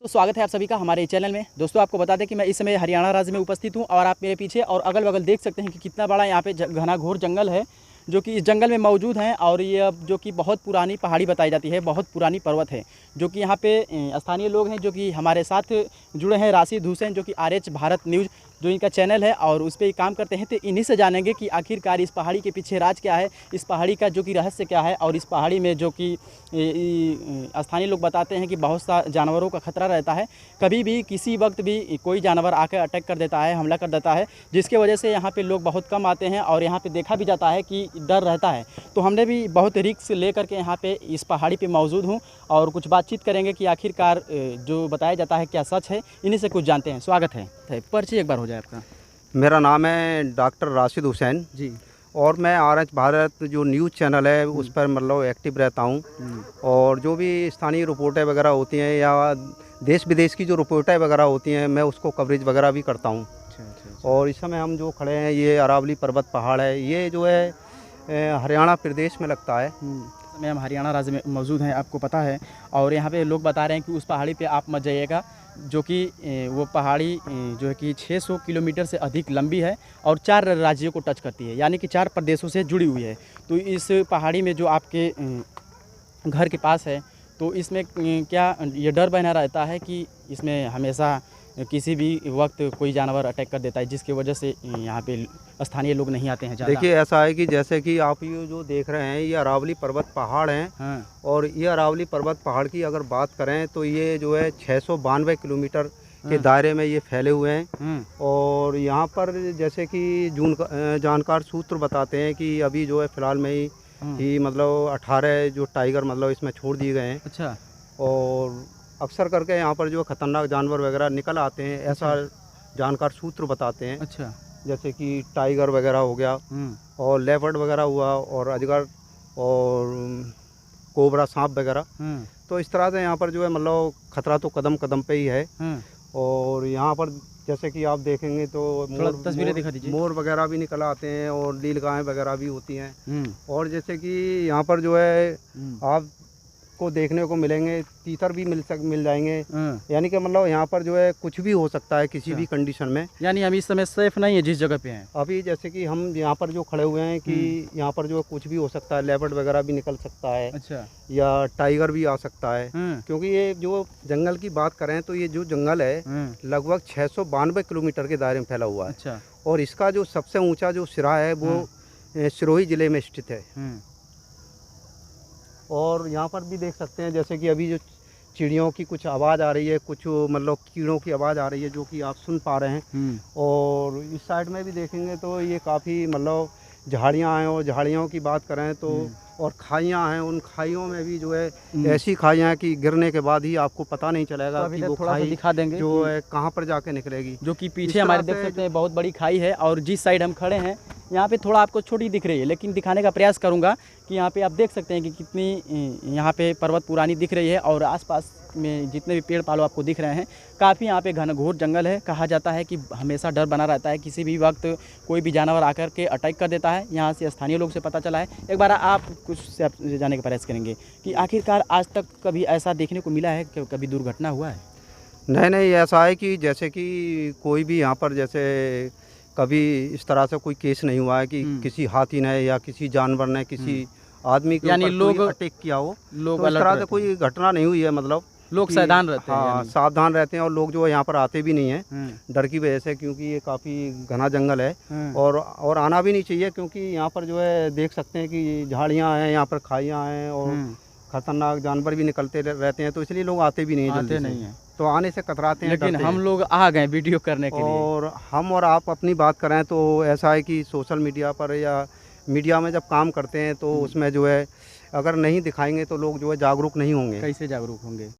तो स्वागत है आप सभी का हमारे चैनल में। दोस्तों आपको बता दें कि मैं इस समय हरियाणा राज्य में उपस्थित हूं और आप मेरे पीछे और अगल बगल देख सकते हैं कि कितना बड़ा यहाँ पे घना घोर जंगल है जो कि इस जंगल में मौजूद हैं। और ये अब जो कि बहुत पुरानी पहाड़ी बताई जाती है, बहुत पुरानी पर्वत है जो कि यहाँ पे स्थानीय लोग हैं जो कि हमारे साथ जुड़े हैं। राशिद हुसैन जो कि RH भारत न्यूज़ जो इनका चैनल है और उस पर काम करते हैं, तो इन्हीं से जानेंगे कि आखिरकार इस पहाड़ी के पीछे राज क्या है, इस पहाड़ी का जो कि रहस्य क्या है। और इस पहाड़ी में जो कि स्थानीय लोग बताते हैं कि बहुत सा जानवरों का खतरा रहता है, कभी भी किसी वक्त भी कोई जानवर आकर अटैक कर देता है, हमला कर देता है, जिसके वजह से यहाँ पे लोग बहुत कम आते हैं और यहाँ पे देखा भी जाता है कि डर रहता है। तो हमने भी बहुत रिस्क लेकर के यहाँ पे इस पहाड़ी पे मौजूद हूँ और कुछ बातचीत करेंगे कि आखिरकार जो बताया जाता है क्या सच है। इन्हीं से कुछ जानते हैं। स्वागत है, परिचय एक बार हो जाए आपका। मेरा नाम है डॉक्टर राशिद हुसैन जी। और मैं RH भारत जो न्यूज़ चैनल है उस पर मतलब एक्टिव रहता हूँ। और जो भी स्थानीय रिपोर्टें वगैरह होती हैं या देश विदेश की जो रिपोर्टें वगैरह होती हैं, मैं उसको कवरेज वगैरह भी करता हूँ। अच्छा। और इस समय हम जो खड़े हैं, ये अरावली पर्वत पहाड़ है, ये जो है हरियाणा प्रदेश में लगता है। मैं हम हरियाणा राज्य में मौजूद हैं, आपको पता है। और यहाँ पे लोग बता रहे हैं कि उस पहाड़ी पे आप मत जाइएगा, जो कि वो पहाड़ी जो है कि 600 किलोमीटर से अधिक लंबी है और 4 राज्यों को टच करती है, यानी कि 4 प्रदेशों से जुड़ी हुई है। तो इस पहाड़ी में जो आपके घर के पास है, तो इसमें क्या ये डर बना रहता है कि इसमें हमेशा किसी भी वक्त कोई जानवर अटैक कर देता है, जिसकी वजह से यहाँ पे स्थानीय लोग नहीं आते हैं ज़्यादा? देखिए, ऐसा है कि जैसे कि आप ये जो देख रहे हैं, ये अरावली पर्वत पहाड़ हैं। हाँ। और ये अरावली पर्वत पहाड़ की अगर बात करें तो ये जो है 692 किलोमीटर के दायरे में ये फैले हुए हैं। और यहाँ पर जैसे कि जानकार सूत्र बताते हैं कि अभी जो है फ़िलहाल में ही मतलब 18 जो टाइगर मतलब इसमें छोड़ दिए गए हैं। अच्छा। और अक्सर करके यहाँ पर जो खतरनाक जानवर वगैरह निकल आते हैं, ऐसा जानकार सूत्र बताते हैं। अच्छा। जैसे कि टाइगर वगैरह हो गया और लेपर्ड वगैरह हुआ और अजगर और कोबरा सांप वगैरह। तो इस तरह से यहाँ पर जो है मतलब खतरा तो कदम कदम पे ही है। और यहाँ पर जैसे कि आप देखेंगे तो तस्वीरें दिखा दीजिए। मोर वगैरह भी निकल आते हैं और नीलगाहें वगैरह भी होती हैं। और जैसे कि यहाँ पर जो है आपको देखने को मिलेंगे, तीतर भी मिल जाएंगे। यानी कि मतलब यहाँ पर जो है कुछ भी हो सकता है किसी भी कंडीशन में। यानी हम इस समय सेफ नहीं है जिस जगह पे हैं अभी, जैसे कि हम यहाँ पर जो खड़े हुए हैं कि यहाँ पर जो है कुछ भी हो सकता है, लेपर्ड वगैरह भी निकल सकता है। अच्छा। या टाइगर भी आ सकता है। क्योंकि ये जो जंगल की बात करें तो ये जो जंगल है लगभग 692 किलोमीटर के दायरे में फैला हुआ है। अच्छा। और इसका जो सबसे ऊंचा जो सिरा है वो सिरोही ज़िले में स्थित है। और यहाँ पर भी देख सकते हैं जैसे कि अभी जो चिड़ियों की कुछ आवाज़ आ रही है, कुछ मतलब कीड़ों की आवाज़ आ रही है जो कि आप सुन पा रहे हैं। और इस साइड में भी देखेंगे तो ये काफ़ी मतलब झाड़ियाँ हैं। और झाड़ियों की बात करें तो और खाइयाँ हैं, उन खाइयों में भी जो है ऐसी खाइयाँ हैं कि गिरने के बाद ही आपको पता नहीं चलेगा कि वो खाई दिखा देंगे जो है कहाँ पर जाके निकलेगी। जो कि पीछे हमारे देख सकते हैं बहुत बड़ी खाई है। और जिस साइड हम खड़े हैं यहाँ पे थोड़ा आपको छोटी दिख रही है, लेकिन दिखाने का प्रयास करूँगा कि यहाँ पे आप देख सकते हैं कि कितनी यहाँ पे पर्वत पुरानी दिख रही है। और आसपास में जितने भी पेड़ पालो आपको दिख रहे हैं, काफ़ी यहाँ पे घनघोर जंगल है। कहा जाता है कि हमेशा डर बना रहता है, किसी भी वक्त कोई भी जानवर आकर के अटैक कर देता है। यहाँ से स्थानीय लोग से पता चला है। एक बार आप कुछ से आप जाने का प्रयास करेंगे कि आखिरकार आज तक कभी ऐसा देखने को मिला है कि कभी दुर्घटना हुआ है? नहीं, ऐसा है कि जैसे कि कोई भी यहाँ पर जैसे कभी इस तरह से कोई केस नहीं हुआ है कि किसी हाथी ने या किसी जानवर ने किसी आदमी के ऊपर लोग अटैक किया हो। लोग तो इस तरह से कोई घटना नहीं हुई है। मतलब लोग सावधान रहते हैं। हाँ, सावधान रहते हैं। और लोग जो है यहाँ पर आते भी नहीं हैं डर की वजह से, क्योंकि ये काफ़ी घना जंगल है। और आना भी नहीं चाहिए, क्योंकि यहाँ पर जो है देख सकते हैं कि झाड़ियाँ हैं, यहाँ पर खाइयाँ हैं और खतरनाक जानवर भी निकलते रहते हैं। तो इसलिए लोग आते भी नहीं हैं, जल्दी नहीं है तो आने से कतराते हैं। लेकिन हम लोग आ गए वीडियो करने के लिए। और हम और आप अपनी बात करें तो ऐसा है कि सोशल मीडिया पर या मीडिया में जब काम करते हैं तो उसमें जो है अगर नहीं दिखाएंगे तो लोग जो है जागरूक नहीं होंगे। कैसे जागरूक होंगे?